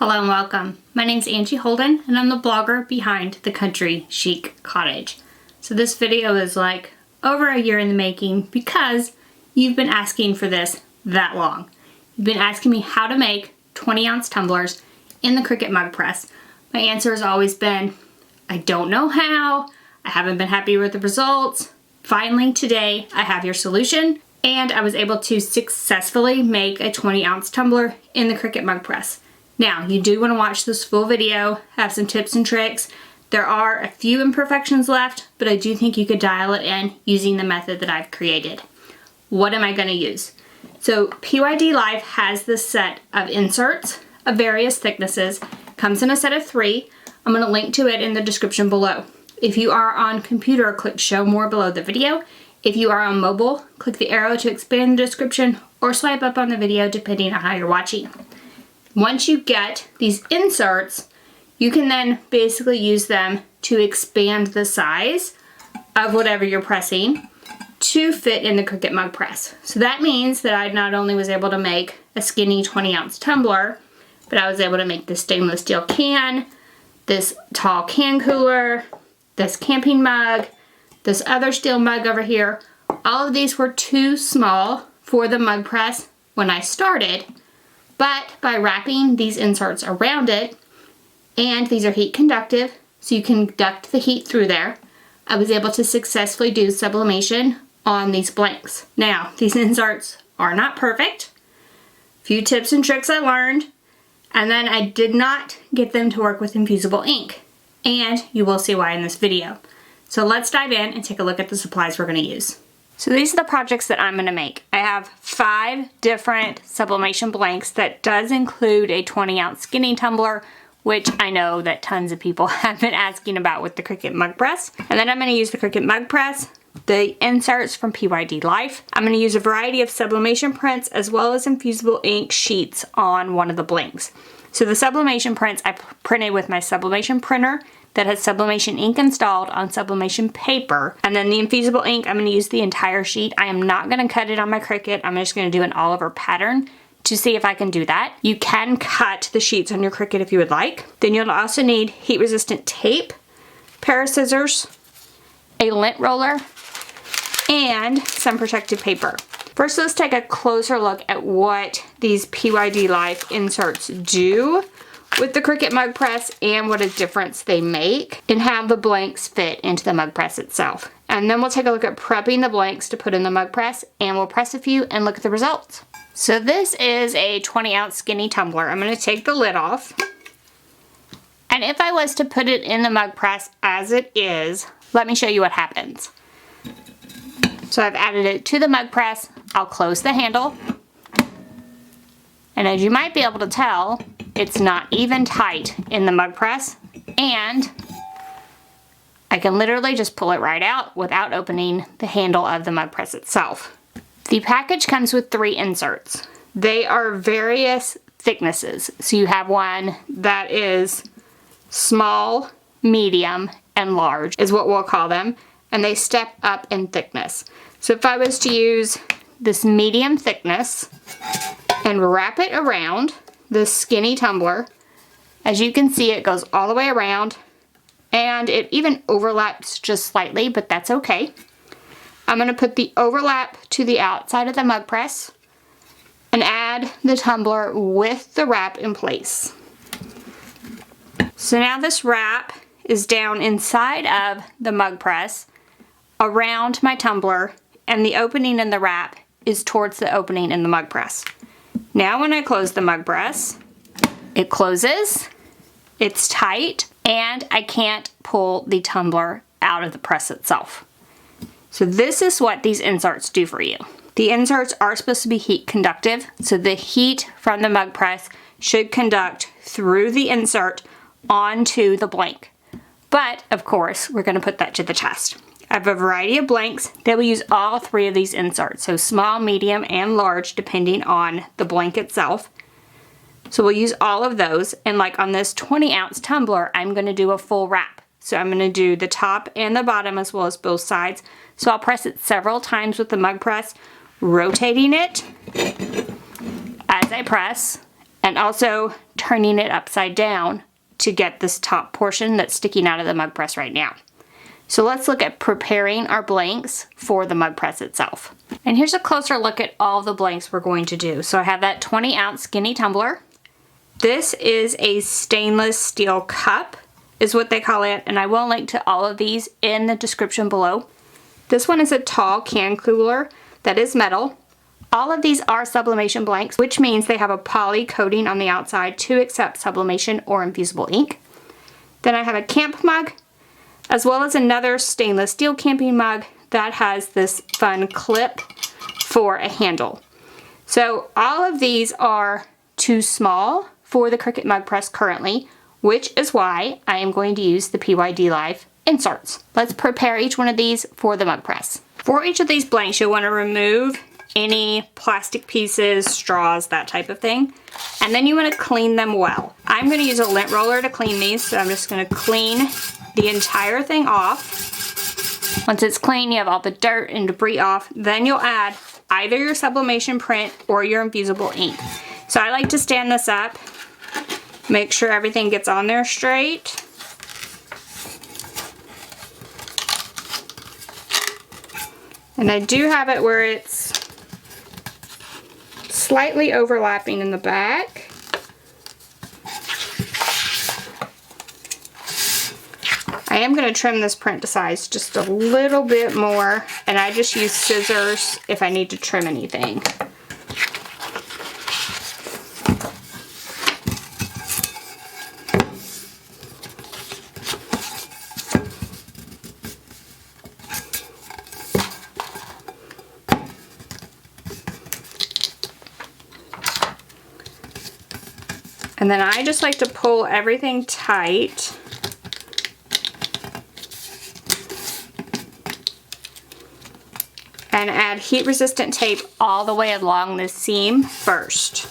Hello and welcome. My name's Angie Holden and I'm the blogger behind the Country Chic Cottage. So this video is like over a year in the making because you've been asking for this that long. You've been asking me how to make 20-ounce tumblers in the Cricut Mug Press. My answer has always been, I don't know how, I haven't been happy with the results. Finally today I have your solution and I was able to successfully make a 20-ounce tumbler in the Cricut Mug Press. Now, you do want to watch this full video, have some tips and tricks. There are a few imperfections left, but I do think you could dial it in using the method that I've created. What am I going to use? So PYD Life has this set of inserts of various thicknesses. Comes in a set of 3. I'm going to link to it in the description below. If you are on computer, click show more below the video. If you are on mobile, click the arrow to expand the description or swipe up on the video depending on how you're watching. Once you get these inserts, you can then basically use them to expand the size of whatever you're pressing to fit in the Cricut Mug Press. So that means that I not only was able to make a skinny 20-ounce tumbler, but I was able to make this stainless steel can, this tall can cooler, this camping mug, this other steel mug over here. All of these were too small for the mug press when I started. But by wrapping these inserts around it, and these are heat conductive, so you can conduct the heat through there, I was able to successfully do sublimation on these blanks. Now, these inserts are not perfect. A few tips and tricks I learned, and then I did not get them to work with Infusible Ink, and you will see why in this video. So let's dive in and take a look at the supplies we're going to use. So these are the projects that I'm going to make. I have 5 different sublimation blanks that does include a 20-ounce skinny tumbler, which I know that tons of people have been asking about with the Cricut Mug Press. And then I'm going to use the Cricut Mug Press, the inserts from PYD Life. I'm going to use a variety of sublimation prints as well as Infusible Ink sheets on one of the blanks. So the sublimation prints I printed with my sublimation printer that has sublimation ink installed on sublimation paper. And then the Infusible Ink, I'm going to use the entire sheet. I am not going to cut it on my Cricut. I'm just going to do an all over pattern to see if I can do that. You can cut the sheets on your Cricut if you would like. Then you'll also need heat resistant tape, pair of scissors, a lint roller, and some protective paper. First, let's take a closer look at what these PYD Life inserts do with the Cricut Mug Press and what a difference they make and how the blanks fit into the mug press itself. And then we'll take a look at prepping the blanks to put in the mug press, and we'll press a few and look at the results. So this is a 20-ounce skinny tumbler. I'm going to take the lid off. And if I was to put it in the mug press as it is, let me show you what happens. So I've added it to the mug press. I'll close the handle. And as you might be able to tell, it's not even tight in the mug press, and I can literally just pull it right out without opening the handle of the mug press itself. The package comes with 3 inserts. They are various thicknesses. So you have one that is small, medium, and large is what we'll call them, and they step up in thickness. So if I was to use this medium thickness and wrap it around this skinny tumbler, as you can see, it goes all the way around and it even overlaps just slightly, but that's okay. I'm going to put the overlap to the outside of the mug press and add the tumbler with the wrap in place. So now this wrap is down inside of the mug press around my tumbler, and the opening in the wrap is towards the opening in the mug press. Now when I close the mug press, it closes, it's tight, and I can't pull the tumbler out of the press itself. So this is what these inserts do for you. The inserts are supposed to be heat conductive, so the heat from the mug press should conduct through the insert onto the blank. But of course, we're going to put that to the test. I have a variety of blanks that will use all 3 of these inserts, so small, medium, and large depending on the blank itself. So we'll use all of those, and like on this 20-ounce tumbler, I'm going to do a full wrap. So I'm going to do the top and the bottom as well as both sides. So I'll press it several times with the mug press, rotating it as I press, and also turning it upside down to get this top portion that's sticking out of the mug press right now. So let's look at preparing our blanks for the mug press itself. And here's a closer look at all the blanks we're going to do. So I have that 20-ounce skinny tumbler. This is a stainless steel cup, is what they call it, and I will link to all of these in the description below. This one is a tall can cooler that is metal. All of these are sublimation blanks, which means they have a poly coating on the outside to accept sublimation or infusible ink. Then I have a camp mug, as well as another stainless steel camping mug that has this fun clip for a handle. So all of these are too small for the Cricut Mug Press currently, which is why I am going to use the PYD Life Inserts. Let's prepare each one of these for the mug press. For each of these blanks, you'll want to remove any plastic pieces, straws, that type of thing. And then you want to clean them well. I'm going to use a lint roller to clean these, so I'm just going to clean the entire thing off. Once it's clean, you have all the dirt and debris off, then you'll add either your sublimation print or your infusible ink. So I like to stand this up, make sure everything gets on there straight. And I do have it where it's slightly overlapping in the back. I am going to trim this print to size just a little bit more, and I just use scissors if I need to trim anything. And then I just like to pull everything tight. And add heat resistant tape all the way along the seam first.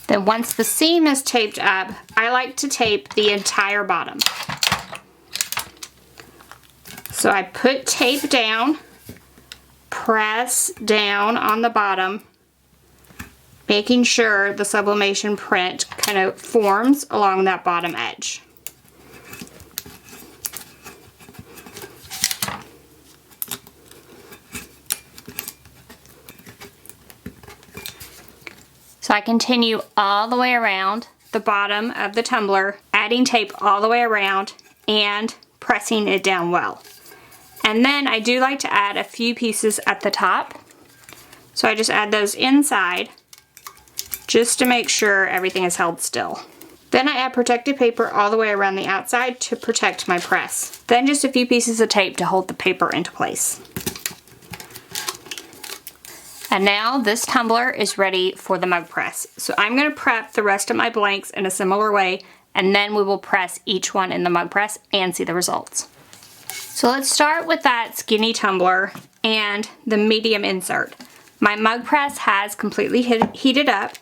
Then once the seam is taped up, I like to tape the entire bottom. So I put tape down, press down on the bottom, making sure the sublimation print kind of forms along that bottom edge. So I continue all the way around the bottom of the tumbler, adding tape all the way around and pressing it down well. And then I do like to add a few pieces at the top. So I just add those inside just to make sure everything is held still. Then I add protective paper all the way around the outside to protect my press. Then just a few pieces of tape to hold the paper into place. And now this tumbler is ready for the mug press. So I'm going to prep the rest of my blanks in a similar way, and then we will press each one in the mug press and see the results. So let's start with that skinny tumbler and the medium insert. My mug press has completely heated up,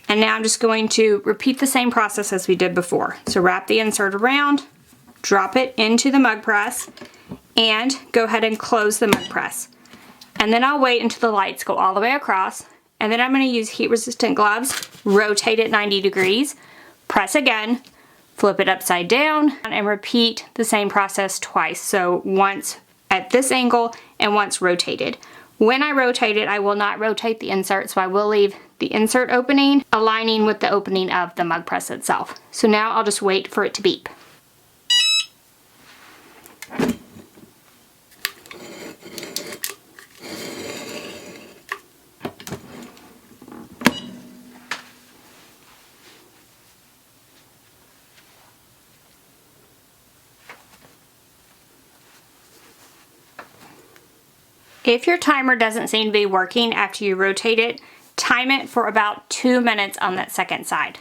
and now I'm just going to repeat the same process as we did before. So wrap the insert around, drop it into the mug press, and go ahead and close the mug press. And then I'll wait until the lights go all the way across, and then I'm going to use heat resistant gloves, rotate it 90 degrees, press again, flip it upside down, and repeat the same process twice. So once at this angle and once rotated. When I rotate it, I will not rotate the insert, so I will leave the insert opening aligning with the opening of the mug press itself. So now I'll just wait for it to beep. If your timer doesn't seem to be working after you rotate it, time it for about 2 minutes on that second side.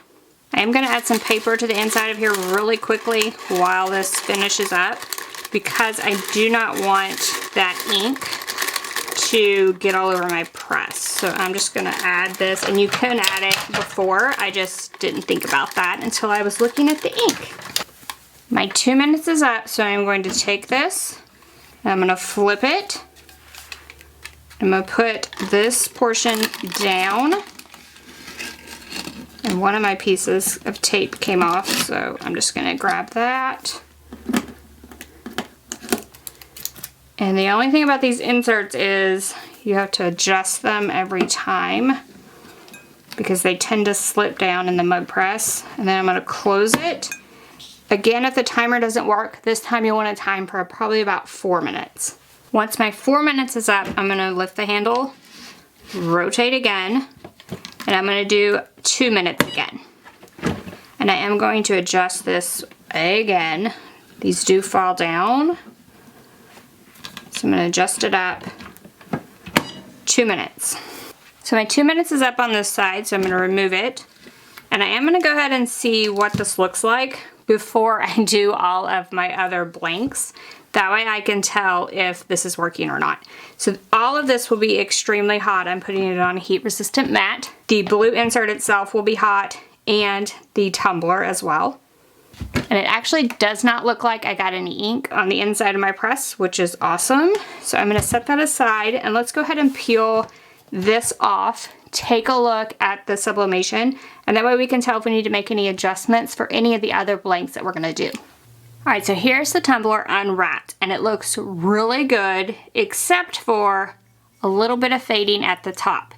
I am going to add some paper to the inside of here really quickly while this finishes up, because I do not want that ink to get all over my press. So I'm just going to add this, and you can add it before. I just didn't think about that until I was looking at the ink. My 2 minutes is up, so I'm going to take this I'm gonna flip it. I'm gonna put this portion down. And one of my pieces of tape came off, so I'm just gonna grab that. And the only thing about these inserts is you have to adjust them every time because they tend to slip down in the mug press. And then I'm gonna close it. Again, if the timer doesn't work, this time you'll want to time for probably about 4 minutes. Once my 4 minutes is up, I'm gonna lift the handle, rotate again, and I'm gonna do 2 minutes again. And I am going to adjust this again. These do fall down. So I'm gonna adjust it up, 2 minutes. So my 2 minutes is up on this side, so I'm gonna remove it. And I am gonna go ahead and see what this looks like before I do all of my other blanks. That way I can tell if this is working or not. So all of this will be extremely hot. I'm putting it on a heat resistant mat. The blue insert itself will be hot and the tumbler as well. And it actually does not look like I got any ink on the inside of my press, which is awesome. So I'm gonna set that aside and let's go ahead and peel this off. Take a look at the sublimation, and that way we can tell if we need to make any adjustments for any of the other blanks that we're gonna do. All right, so here's the tumbler unwrapped, and it looks really good, except for a little bit of fading at the top.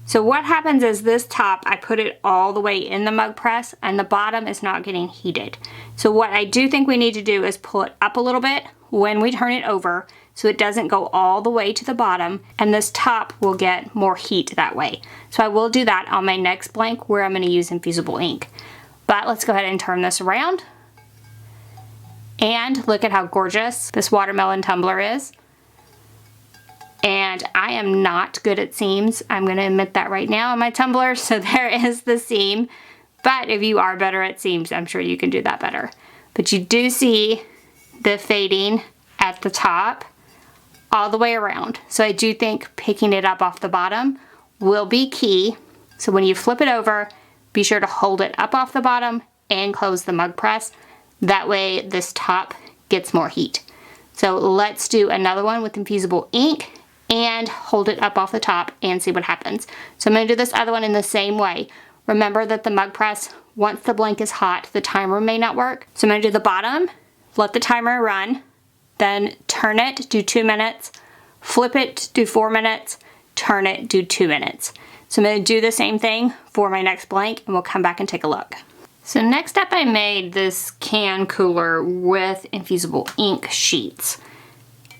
So what happens is this top, I put it all the way in the mug press, and the bottom is not getting heated. So what I do think we need to do is pull it up a little bit when we turn it over, so it doesn't go all the way to the bottom, and this top will get more heat that way. So I will do that on my next blank where I'm gonna use Infusible ink. But let's go ahead and turn this around. And look at how gorgeous this watermelon tumbler is. And I am not good at seams. I'm gonna admit that right now on my tumbler, so there is the seam. But if you are better at seams, I'm sure you can do that better. But you do see the fading at the top all the way around. So I do think picking it up off the bottom will be key. So when you flip it over, be sure to hold it up off the bottom and close the mug press. That way this top gets more heat. So let's do another one with Infusible ink and hold it up off the top and see what happens. So I'm gonna do this other one in the same way. Remember that the mug press, once the blank is hot, the timer may not work. So I'm gonna do the bottom, let the timer run, then turn it, do 2 minutes, flip it, do 4 minutes, turn it, do 2 minutes. So I'm gonna do the same thing for my next blank and we'll come back and take a look. So next up I made this can cooler with Infusible ink sheets.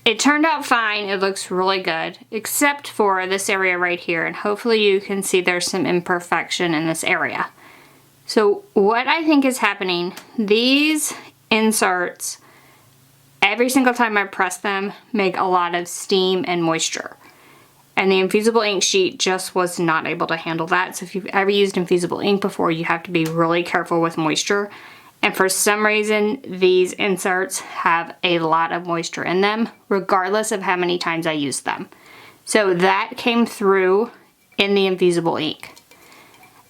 It turned out fine, it looks really good, except for this area right here, and hopefully you can see there's some imperfection in this area. So what I think is happening, these inserts, every single time I press them, make a lot of steam and moisture. And the Infusible ink sheet just was not able to handle that. So if you've ever used Infusible ink before, you have to be really careful with moisture. And for some reason, these inserts have a lot of moisture in them, regardless of how many times I use them. So that came through in the Infusible ink.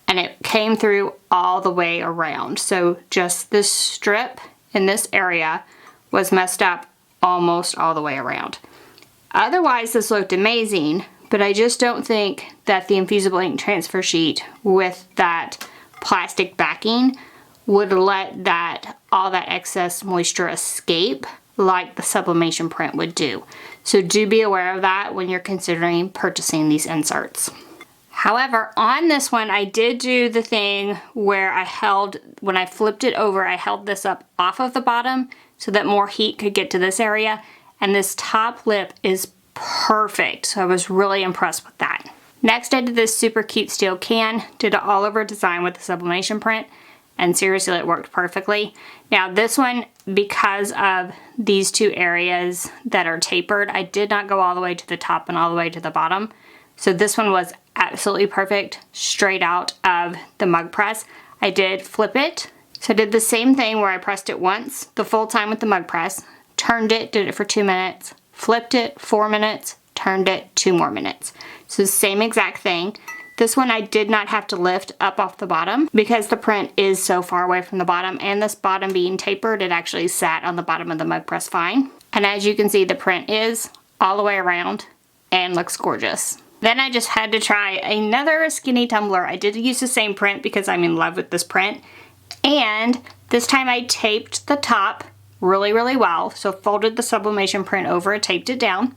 And it came through all the way around. So just this strip in this area was messed up almost all the way around. Otherwise, this looked amazing, but I just don't think that the Infusible ink transfer sheet with that plastic backing would let all that excess moisture escape like the sublimation print would do. So do be aware of that when you're considering purchasing these inserts. However, on this one, I did do the thing where when I flipped it over, I held this up off of the bottom so that more heat could get to this area, and this top lip is perfect, so I was really impressed with that. Next, I did this super cute steel can, did an all over design with the sublimation print, and seriously, it worked perfectly. Now this one, because of these two areas that are tapered, I did not go all the way to the top and all the way to the bottom. So this one was absolutely perfect, straight out of the mug press. I did flip it. So I did the same thing where I pressed it once, the full time with the mug press, turned it, did it for 2 minutes, flipped it, 4 minutes, turned it, 2 more minutes. So the same exact thing. This one I did not have to lift up off the bottom because the print is so far away from the bottom, and this bottom being tapered, it actually sat on the bottom of the mug press fine. And as you can see, the print is all the way around and looks gorgeous. Then I just had to try another skinny tumbler. I did use the same print because I'm in love with this print. And this time I taped the top really, really well. So folded the sublimation print over and taped it down.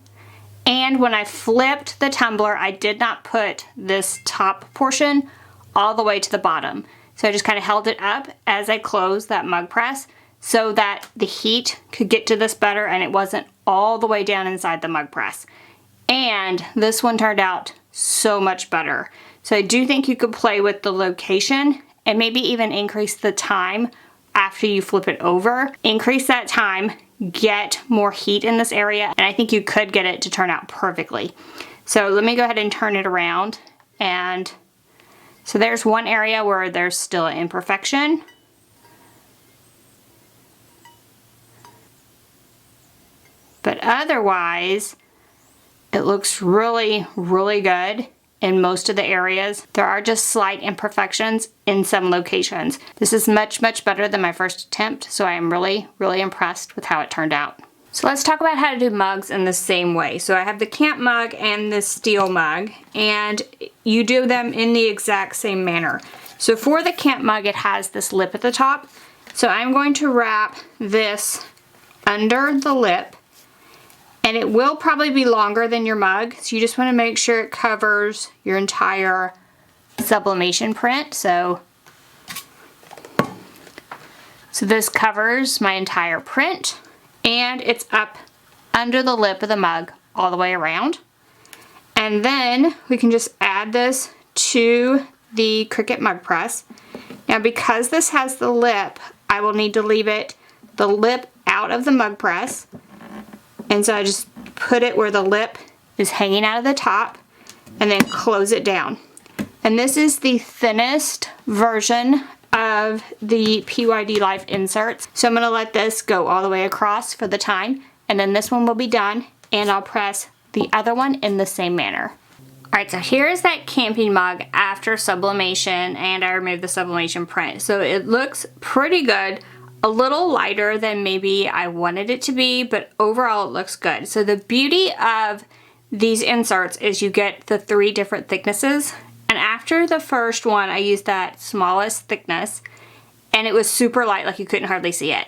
And when I flipped the tumbler, I did not put this top portion all the way to the bottom. So I just kind of held it up as I closed that mug press so that the heat could get to this better and it wasn't all the way down inside the mug press. And this one turned out so much better. So I do think you could play with the location and maybe even increase the time after you flip it over. Increase that time, get more heat in this area, and I think you could get it to turn out perfectly. So let me go ahead and turn it around. And so there's one area where there's still an imperfection. But otherwise, it looks really, really good in most of the areas. There are just slight imperfections in some locations. This is much, much better than my first attempt, so I am really, really impressed with how it turned out. So let's talk about how to do mugs in the same way. So I have the camp mug and the steel mug, and you do them in the exact same manner. So for the camp mug, it has this lip at the top. So I'm going to wrap this under the lip, and it will probably be longer than your mug, so you just want to make sure it covers your entire sublimation print. So this covers my entire print, and it's up under the lip of the mug all the way around. And then we can just add this to the Cricut Mug Press. Now because this has the lip, I will need to leave the lip out of the mug press. And so I just put it where the lip is hanging out of the top and then close it down. And this is the thinnest version of the PYD Life Inserts. So I'm going to let this go all the way across for the time, and then this one will be done, and I'll press the other one in the same manner. Alright, so here's that camping mug after sublimation, and I removed the sublimation print. So it looks pretty good. A little lighter than maybe I wanted it to be, but overall it looks good. So the beauty of these inserts is you get the 3 different thicknesses. And after the first one, I used that smallest thickness, and it was super light, like you couldn't hardly see it.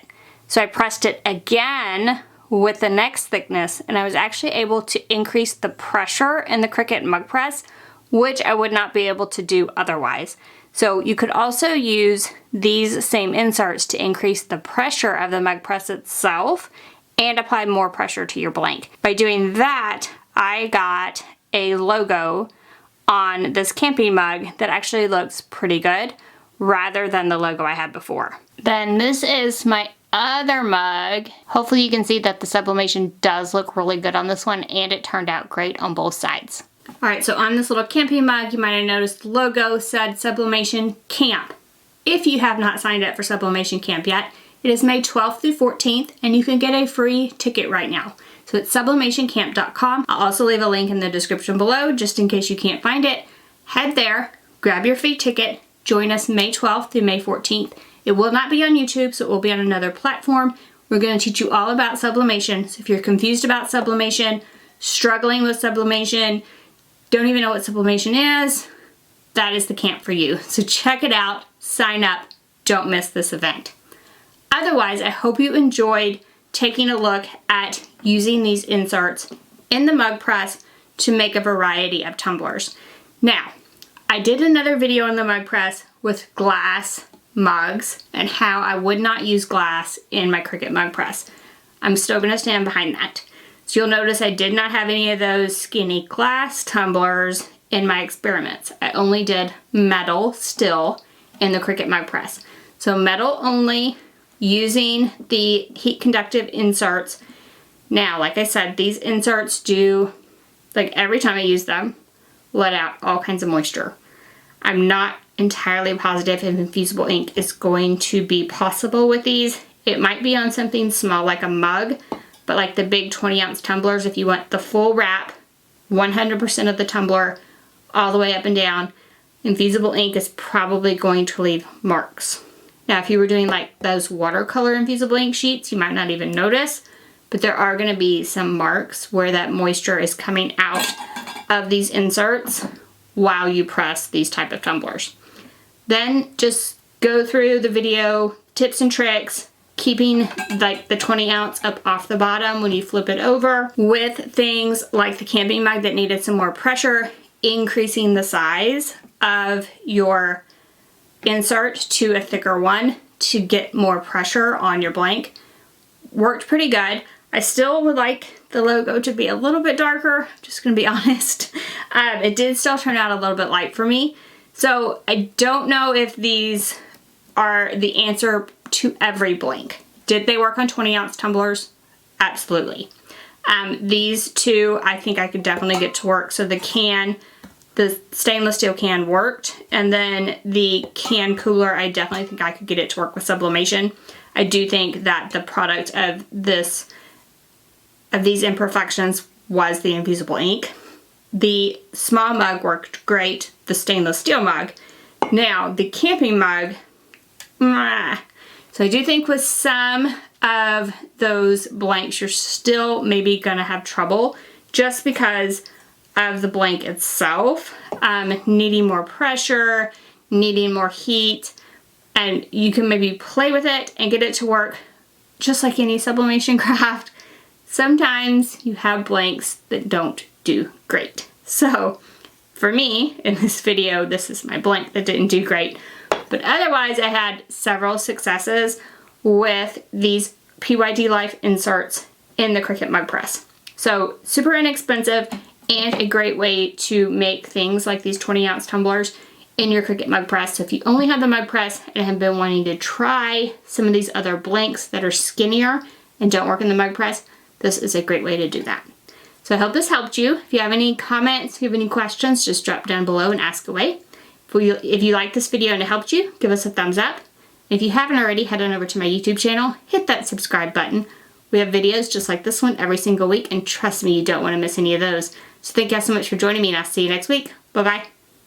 So I pressed it again with the next thickness, and I was actually able to increase the pressure in the Cricut Mug Press, which I would not be able to do otherwise. So you could also use these same inserts to increase the pressure of the mug press itself and apply more pressure to your blank. By doing that, I got a logo on this camping mug that actually looks pretty good rather than the logo I had before. Then this is my other mug. Hopefully you can see that the sublimation does look really good on this one, and it turned out great on both sides. Alright, so on this little camping mug, you might have noticed the logo said Sublimation Camp. If you have not signed up for Sublimation Camp yet, it is May 12th through 14th, and you can get a free ticket right now. So it's sublimationcamp.com. I'll also leave a link in the description below, just in case you can't find it. Head there, grab your free ticket, join us May 12th through May 14th. It will not be on YouTube, so it will be on another platform. We're going to teach you all about sublimation. So if you're confused about sublimation, struggling with sublimation, don't even know what sublimation is, that is the camp for you. So check it out, sign up, don't miss this event. Otherwise, I hope you enjoyed taking a look at using these inserts in the mug press to make a variety of tumblers. Now, I did another video on the mug press with glass mugs and how I would not use glass in my Cricut Mug Press. I'm still going to stand behind that. So you'll notice I did not have any of those skinny glass tumblers in my experiments. I only did metal still in the Cricut Mug Press. So metal only, using the heat conductive inserts. Now, like I said, these inserts do, like every time I use them, let out all kinds of moisture. I'm not entirely positive if Infusible Ink is going to be possible with these. It might be on something small like a mug, but like the big 20-ounce tumblers, if you want the full wrap, 100% of the tumbler, all the way up and down, Infusible Ink is probably going to leave marks. Now, if you were doing like those watercolor Infusible Ink sheets, you might not even notice, but there are going to be some marks where that moisture is coming out of these inserts while you press these type of tumblers. Then just go through the video tips and tricks, keeping like the 20 ounce up off the bottom when you flip it over, with things like the camping mug that needed some more pressure, increasing the size of your insert to a thicker one to get more pressure on your blank. Worked pretty good. I still would like the logo to be a little bit darker, just gonna be honest. It did still turn out a little bit light for me. So I don't know if these are the answer to every blank. Did they work on 20 ounce tumblers? Absolutely. These two I think I could definitely get to work. So the stainless steel can worked, and then the can cooler, I definitely think I could get it to work with sublimation. I do think that the product of these imperfections was the Infusible Ink. The small mug worked great, the stainless steel mug. Now, the camping mug, so I do think with some of those blanks, you're still maybe gonna have trouble just because of the blank itself, needing more pressure, needing more heat, and you can maybe play with it and get it to work just like any sublimation craft. Sometimes you have blanks that don't do great. So for me, in this video, this is my blank that didn't do great. But otherwise, I had several successes with these PYD Life Inserts in the Cricut Mug Press. So super inexpensive and a great way to make things like these 20 ounce tumblers in your Cricut Mug Press. So if you only have the Mug Press and have been wanting to try some of these other blanks that are skinnier and don't work in the Mug Press, this is a great way to do that. So I hope this helped you. If you have any comments, if you have any questions, just drop down below and ask away. If you liked this video and it helped you, give us a thumbs up. If you haven't already, head on over to my YouTube channel, hit that subscribe button. We have videos just like this one every single week, and trust me, you don't want to miss any of those. So thank you guys so much for joining me, and I'll see you next week. Bye-bye.